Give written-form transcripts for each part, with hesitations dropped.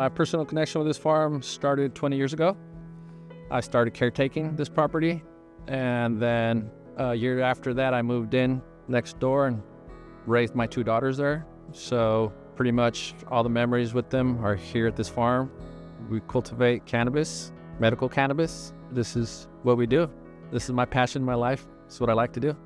My personal connection with this farm started 20 years ago. I started caretaking this property, and then a year after that, I moved in next door and raised my 2 daughters there. So pretty much all the memories with them are here at this farm. We cultivate cannabis, medical cannabis. This is what we do. This is my passion in my life. It's what I like to do.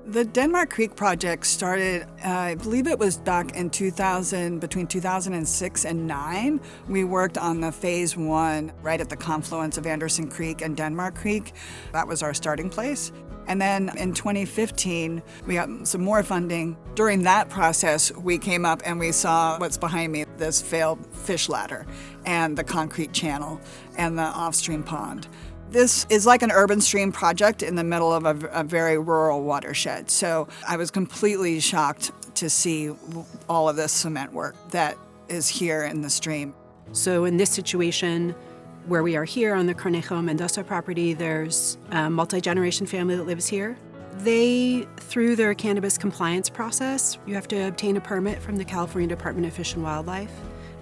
The Denmark Creek project started, I believe it was back in 2000, between 2006 and 2009. We worked on the phase 1 right at the confluence of Anderson Creek and Denmark Creek. That was our starting place. And then in 2015, we got some more funding. During that process, we came up and we saw what's behind me, this failed fish ladder and the concrete channel and the off-stream pond. This is like an urban stream project in the middle of a very rural watershed. So I was completely shocked to see all of this cement work that is here in the stream. So in this situation, where we are here on the Cornejo Mendoza property, there's a multi-generation family that lives here. They, through their cannabis compliance process, you have to obtain a permit from the California Department of Fish and Wildlife.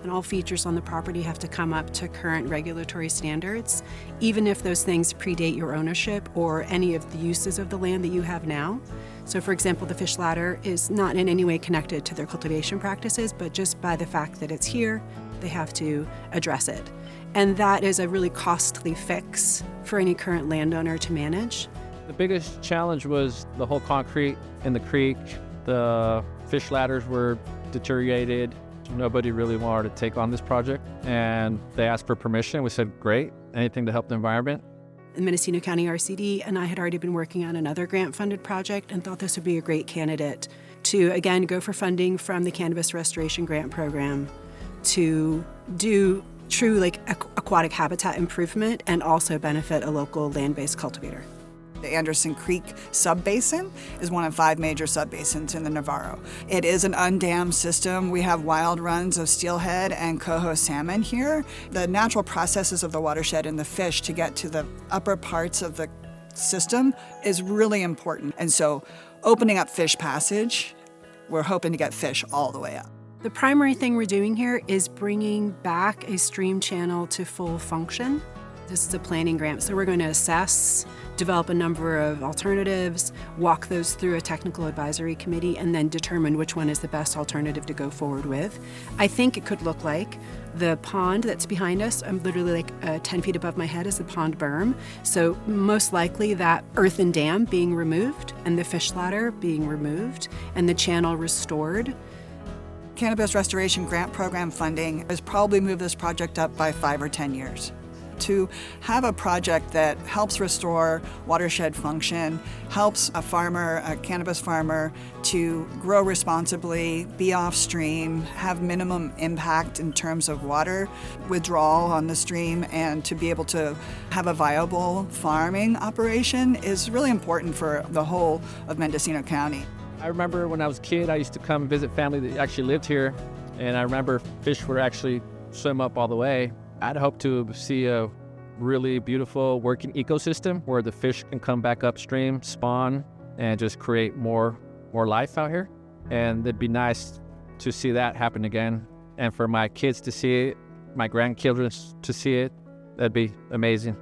And all features on the property have to come up to current regulatory standards, even if those things predate your ownership or any of the uses of the land that you have now. So for example, the fish ladder is not in any way connected to their cultivation practices, but just by the fact that it's here, they have to address it. And that is a really costly fix for any current landowner to manage. The biggest challenge was the whole concrete in the creek. The fish ladders were deteriorated. Nobody really wanted to take on this project, and they asked for permission. We said, great, anything to help the environment. The Mendocino County RCD and I had already been working on another grant-funded project and thought this would be a great candidate to, again, go for funding from the Cannabis Restoration Grant Program to do true aquatic habitat improvement and also benefit a local land-based cultivator. The Anderson Creek subbasin is one of 5 major subbasins in the Navarro. It is an undammed system. We have wild runs of steelhead and coho salmon here. The natural processes of the watershed and the fish to get to the upper parts of the system is really important. And so opening up fish passage, we're hoping to get fish all the way up. The primary thing we're doing here is bringing back a stream channel to full function. This is a planning grant, so we're going to assess, develop a number of alternatives, walk those through a technical advisory committee, and then determine which one is the best alternative to go forward with. I think it could look like the pond that's behind us. I'm literally 10 feet above my head is the pond berm. So most likely that earthen dam being removed and the fish ladder being removed and the channel restored. Cannabis Restoration Grant Program funding has probably moved this project up by 5 or 10 years. To have a project that helps restore watershed function, helps a farmer, a cannabis farmer, to grow responsibly, be off-stream, have minimum impact in terms of water withdrawal on the stream, and to be able to have a viable farming operation is really important for the whole of Mendocino County. I remember when I was a kid, I used to come visit family that actually lived here, and I remember fish were actually swim up all the way. I'd hope to see a really beautiful working ecosystem where the fish can come back upstream, spawn, and just create more life out here. And it'd be nice to see that happen again. And for my kids to see it, my grandchildren to see it, that'd be amazing.